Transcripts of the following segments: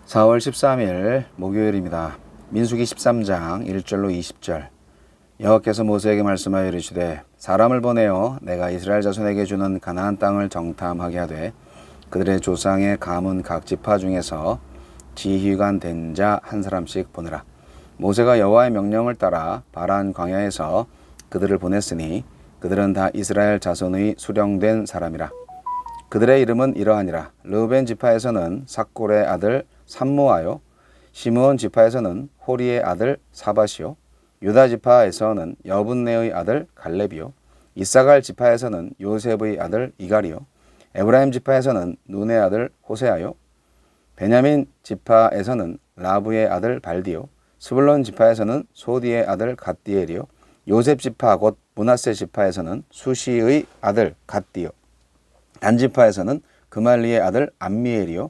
4월 13일 목요일입니다. 민수기 13장 1절로 20절. 여호와께서 모세에게 말씀하여 이르시되 사람을 보내어 내가 이스라엘 자손에게 주는 가나안 땅을 정탐하게 하되 그들의 조상의 가문 각 지파 중에서 지휘관 된 자 한 사람씩 보내라. 모세가 여호와의 명령을 따라 바란 광야에서 그들을 보냈으니 그들은 다 이스라엘 자손의 수령된 사람이라. 그들의 이름은 이러하니라. 르우벤 지파에서는 삭골의 아들 삼무아요. 시므온 지파에서는 호리의 아들 사밧이요. 유다 지파에서는 여분네의 아들 갈렙이요. 이사갈 지파에서는 요셉의 아들 이갈이요. 에브라임 지파에서는 눈의 아들 호세아요. 베냐민 지파에서는 라부의 아들 발디요. 스불론 지파에서는 소디의 아들 갓디엘이요. 요셉 지파 곧 므낫세 지파에서는 수시의 아들 갓디요. 단 지파에서는 그말리의 아들 암미엘이요.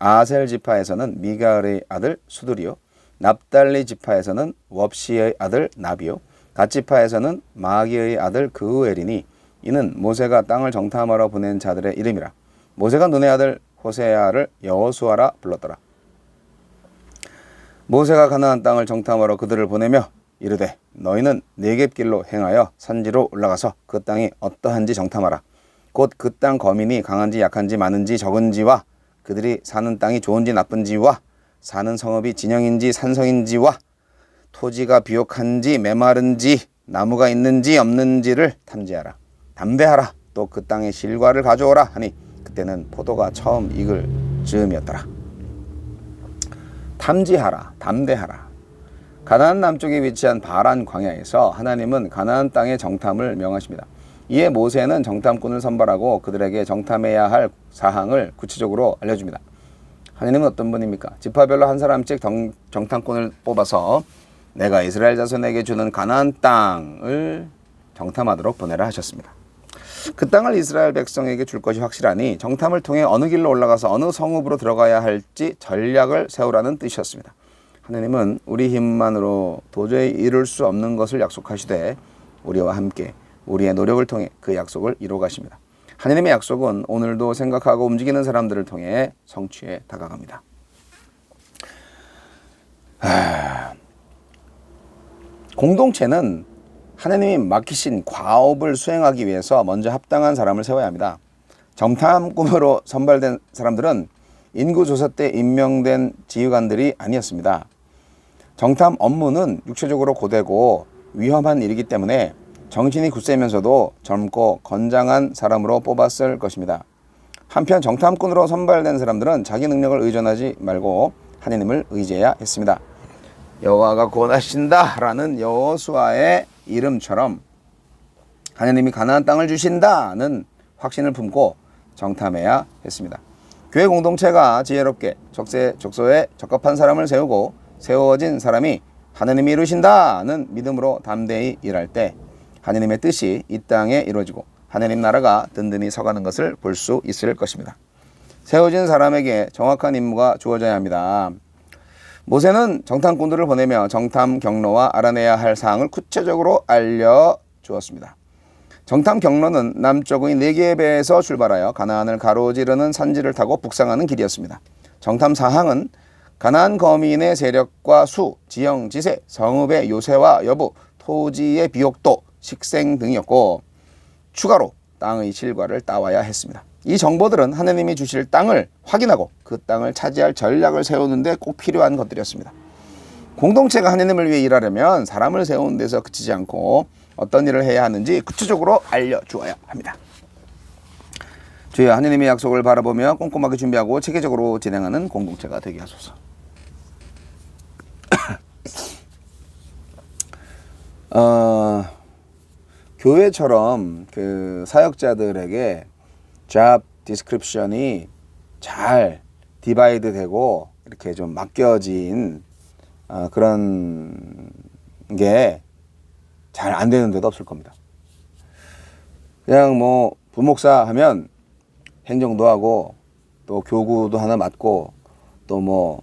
아셀 지파에서는 미가엘의 아들 수두리요. 납달리 지파에서는 웁시의 아들 나비요. 갓 지파에서는 마기의 아들 그우엘이니 이는 모세가 땅을 정탐하러 보낸 자들의 이름이라. 모세가 눈의 아들 호세아를 여호수아라 불렀더라. 모세가 가나안 땅을 정탐하러 그들을 보내며 이르되 너희는 네겝길로 행하여 산지로 올라가서 그 땅이 어떠한지 정탐하라. 곧 그 땅 거민이 강한지 약한지 많은지 적은지와 그들이 사는 땅이 좋은지 나쁜지와 사는 성읍이 진영인지 산성인지와 토지가 비옥한지 메마른지 나무가 있는지 없는지를 탐지하라. 담대하라. 또 그 땅의 실과를 가져오라 하니 그때는 포도가 처음 익을 즈음이었더라. 탐지하라. 담대하라. 가나안 남쪽에 위치한 바란 광야에서 하나님은 가나안 땅의 정탐을 명하십니다. 이에 모세는 정탐꾼을 선발하고 그들에게 정탐해야 할 사항을 구체적으로 알려줍니다. 하나님은 어떤 분입니까? 지파별로 한 사람씩 정탐꾼을 뽑아서 내가 이스라엘 자손에게 주는 가나안 땅을 정탐하도록 보내라 하셨습니다. 그 땅을 이스라엘 백성에게 줄 것이 확실하니 정탐을 통해 어느 길로 올라가서 어느 성읍으로 들어가야 할지 전략을 세우라는 뜻이었습니다. 하나님은 우리 힘만으로 도저히 이룰 수 없는 것을 약속하시되 우리와 함께 우리의 노력을 통해 그 약속을 이루어 가십니다. 하나님의 약속은 오늘도 생각하고 움직이는 사람들을 통해 성취에 다가갑니다. 공동체는 하나님이 맡기신 과업을 수행하기 위해서 먼저 합당한 사람을 세워야 합니다. 정탐꾼으로 선발된 사람들은 인구조사 때 임명된 지휘관들이 아니었습니다. 정탐 업무는 육체적으로 고되고 위험한 일이기 때문에 정신이 굳세면서도 젊고 건장한 사람으로 뽑았을 것입니다. 한편 정탐꾼으로 선발된 사람들은 자기 능력을 의존하지 말고 하나님을 의지해야 했습니다. 여호와가 구원하신다라는 여호수아의 이름처럼 하나님이 가나안 땅을 주신다는 확신을 품고 정탐해야 했습니다. 교회 공동체가 지혜롭게 적소에 적합한 사람을 세우고 세워진 사람이 하나님이 이루신다는 믿음으로 담대히 일할 때 하나님의 뜻이 이 땅에 이루어지고 하나님 나라가 든든히 서가는 것을 볼 수 있을 것입니다. 세워진 사람에게 정확한 임무가 주어져야 합니다. 모세는 정탐꾼들을 보내며 정탐 경로와 알아내야 할 사항을 구체적으로 알려주었습니다. 정탐 경로는 남쪽의 네겝에서 출발하여 가나안을 가로지르는 산지를 타고 북상하는 길이었습니다. 정탐 사항은 가나안 거민의 세력과 수, 지형, 지세, 성읍의 요새와 여부, 토지의 비옥도, 식생 등이었고 추가로 땅의 실과를 따와야 했습니다. 이 정보들은 하나님이 주실 땅을 확인하고 그 땅을 차지할 전략을 세우는 데 꼭 필요한 것들이었습니다. 공동체가 하나님을 위해 일하려면 사람을 세우는 데서 그치지 않고 어떤 일을 해야 하는지 구체적으로 알려주어야 합니다. 주여 하나님의 약속을 바라보며 꼼꼼하게 준비하고 체계적으로 진행하는 공동체가 되게 하소서. 교회처럼 그 사역자들에게 job description이 잘 디바이드 되고 이렇게 좀 맡겨진 그런 게 잘 안 되는 데도 없을 겁니다. 그냥 뭐 부목사 하면 행정도 하고 또 교구도 하나 맡고 또 뭐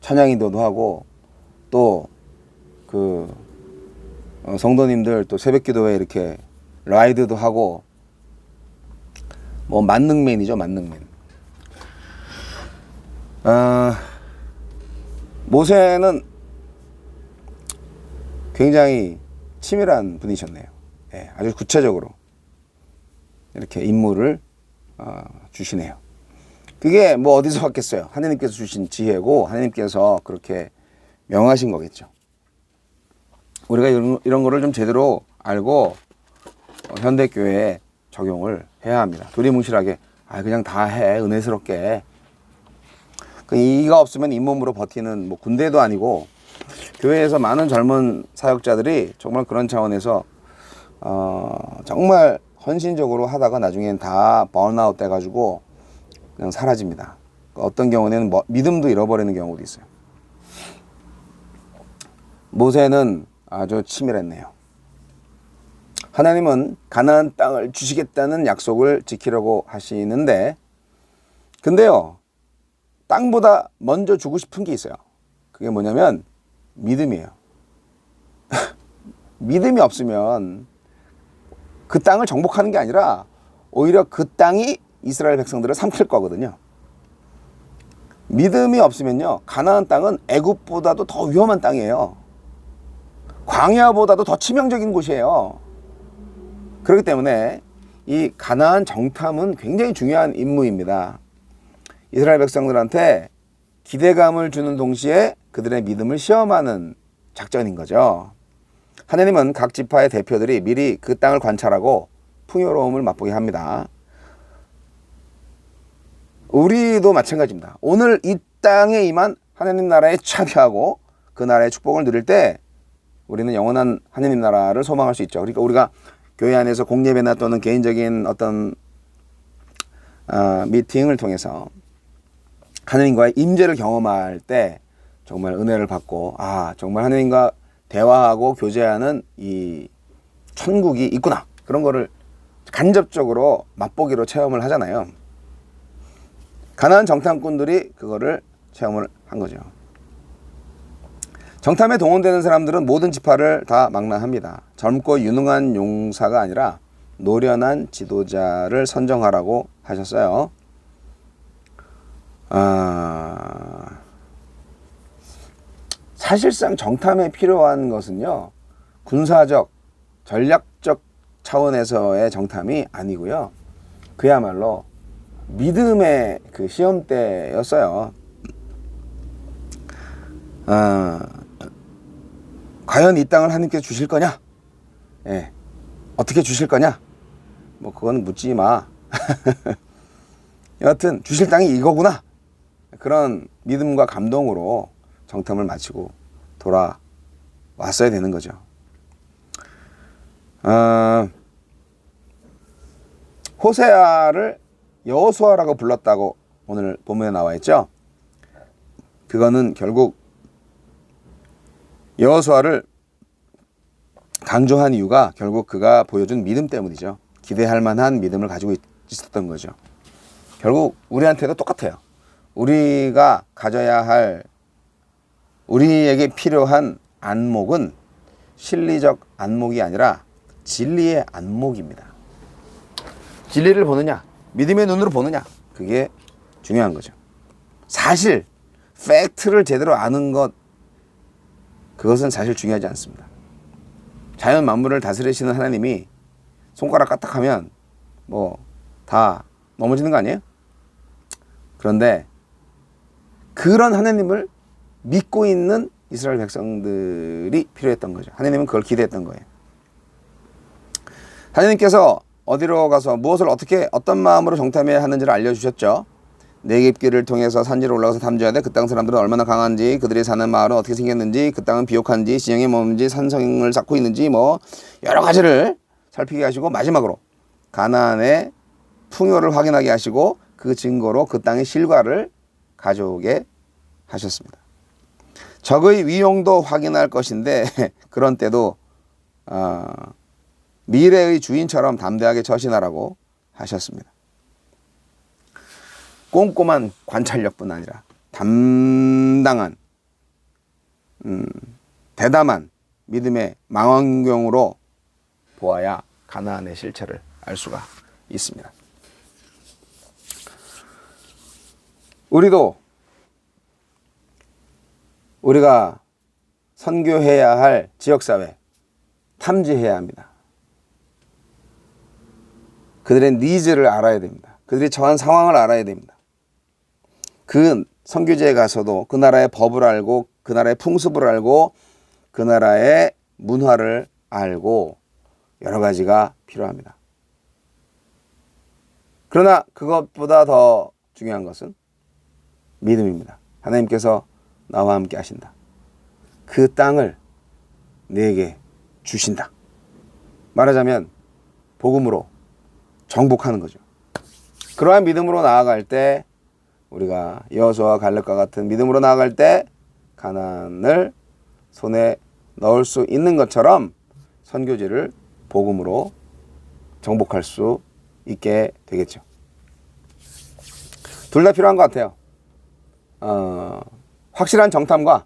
찬양인도도 하고 또 그 성도님들 또 새벽기도회 이렇게 라이드도 하고 뭐 만능맨이죠, 만능맨. 모세는 굉장히 치밀한 분이셨네요. 예, 아주 구체적으로 이렇게 임무를 주시네요. 그게 뭐 어디서 왔겠어요? 하나님께서 주신 지혜고 하나님께서 그렇게 명하신 거겠죠. 우리가 이런 거를 좀 제대로 알고 현대교회에 적용을 해야 합니다. 두리뭉실하게 그냥 다 해, 은혜스럽게. 이가 없으면 잇몸으로 버티는 뭐 군대도 아니고, 교회에서 많은 젊은 사역자들이 정말 그런 차원에서 정말 헌신적으로 하다가 나중엔 다 번아웃 돼가지고 그냥 사라집니다. 어떤 경우에는 믿음도 잃어버리는 경우도 있어요. 모세는 아주 치밀했네요. 하나님은 가나안 땅을 주시겠다는 약속을 지키려고 하시는데, 근데요, 땅보다 먼저 주고 싶은 게 있어요. 그게 뭐냐면 믿음이에요. 믿음이 없으면 그 땅을 정복하는 게 아니라 오히려 그 땅이 이스라엘 백성들을 삼킬 거거든요. 믿음이 없으면요, 가나안 땅은 애굽보다도 더 위험한 땅이에요. 광야보다도 더 치명적인 곳이에요. 그렇기 때문에 이 가나안 정탐은 굉장히 중요한 임무입니다. 이스라엘 백성들한테 기대감을 주는 동시에 그들의 믿음을 시험하는 작전인 거죠. 하나님은 각 지파의 대표들이 미리 그 땅을 관찰하고 풍요로움을 맛보게 합니다. 우리도 마찬가지입니다. 오늘 이 땅에 임한 하나님 나라에 참여하고 그 나라의 축복을 누릴 때 우리는 영원한 하나님 나라를 소망할 수 있죠. 그러니까 우리가 교회 안에서 공예배나 또는 개인적인 어떤 미팅을 통해서 하나님과의 임재를 경험할 때 정말 은혜를 받고, 정말 하나님과 대화하고 교제하는 이 천국이 있구나, 그런 거를 간접적으로 맛보기로 체험을 하잖아요. 가나안 정탐꾼들이 그거를 체험을 한 거죠. 정탐에 동원되는 사람들은 모든 지파를 다 망라합니다. 젊고 유능한 용사가 아니라 노련한 지도자를 선정하라고 하셨어요. 사실상 정탐에 필요한 것은요, 군사적, 전략적 차원에서의 정탐이 아니고요, 그야말로 믿음의 그 시험대였어요. 과연 이 땅을 하나님께서 주실 거냐? 예. 어떻게 주실 거냐? 뭐 그건 묻지 마. 여하튼 주실 땅이 이거구나. 그런 믿음과 감동으로 정탐을 마치고 돌아왔어야 되는 거죠. 호세아를 여호수아라고 불렀다고 오늘 본문에 나와 있죠. 그거는 결국 여호수아를 강조한 이유가 결국 그가 보여준 믿음 때문이죠. 기대할 만한 믿음을 가지고 있었던 거죠. 결국 우리한테도 똑같아요. 우리가 가져야 할, 우리에게 필요한 안목은 실리적 안목이 아니라 진리의 안목입니다. 진리를 보느냐, 믿음의 눈으로 보느냐, 그게 중요한 거죠. 사실 팩트를 제대로 아는 것, 그것은 사실 중요하지 않습니다. 자연 만물을 다스리시는 하나님이 손가락 까딱하면 뭐 다 넘어지는 거 아니에요? 그런데 그런 하나님을 믿고 있는 이스라엘 백성들이 필요했던 거죠. 하나님은 그걸 기대했던 거예요. 하나님께서 어디로 가서 무엇을 어떻게 어떤 마음으로 정탐해야 하는지를 알려주셨죠. 내겝길을 통해서 산지로 올라가서 탐지해야 돼. 그 땅 사람들은 얼마나 강한지, 그들이 사는 마을은 어떻게 생겼는지, 그 땅은 비옥한지, 진영이 뭔지, 산성을 쌓고 있는지, 뭐 여러 가지를 살피게 하시고, 마지막으로 가나안의 풍요를 확인하게 하시고 그 증거로 그 땅의 실과를 가져오게 하셨습니다. 적의 위용도 확인할 것인데 그런 때도 미래의 주인처럼 담대하게 처신하라고 하셨습니다. 꼼꼼한 관찰력뿐 아니라 담당한 대담한 믿음의 망원경으로 보아야 가나안의 실체를 알 수가 있습니다. 우리도 우리가 선교해야 할 지역사회 탐지해야 합니다. 그들의 니즈를 알아야 됩니다. 그들이 처한 상황을 알아야 됩니다. 그 선교지에 가서도 그 나라의 법을 알고 그 나라의 풍습을 알고 그 나라의 문화를 알고 여러 가지가 필요합니다. 그러나 그것보다 더 중요한 것은 믿음입니다. 하나님께서 나와 함께 하신다. 그 땅을 내게 주신다. 말하자면 복음으로 정복하는 거죠. 그러한 믿음으로 나아갈 때 우리가 여호수아와 갈렙과 같은 믿음으로 나아갈 때 가나안을 손에 넣을 수 있는 것처럼 선교지를 복음으로 정복할 수 있게 되겠죠. 둘 다 필요한 것 같아요. 확실한 정탐과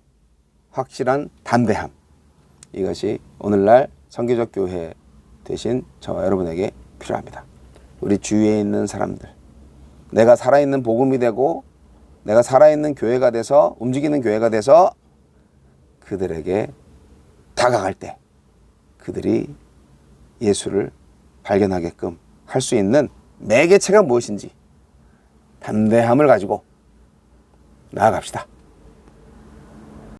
확실한 담대함. 이것이 오늘날 선교적 교회 되신 저와 여러분에게 필요합니다. 우리 주위에 있는 사람들, 내가 살아있는 복음이 되고 내가 살아있는 교회가 돼서 움직이는 교회가 돼서 그들에게 다가갈 때 그들이 예수를 발견하게끔 할 수 있는 매개체가 무엇인지 담대함을 가지고 나아갑시다.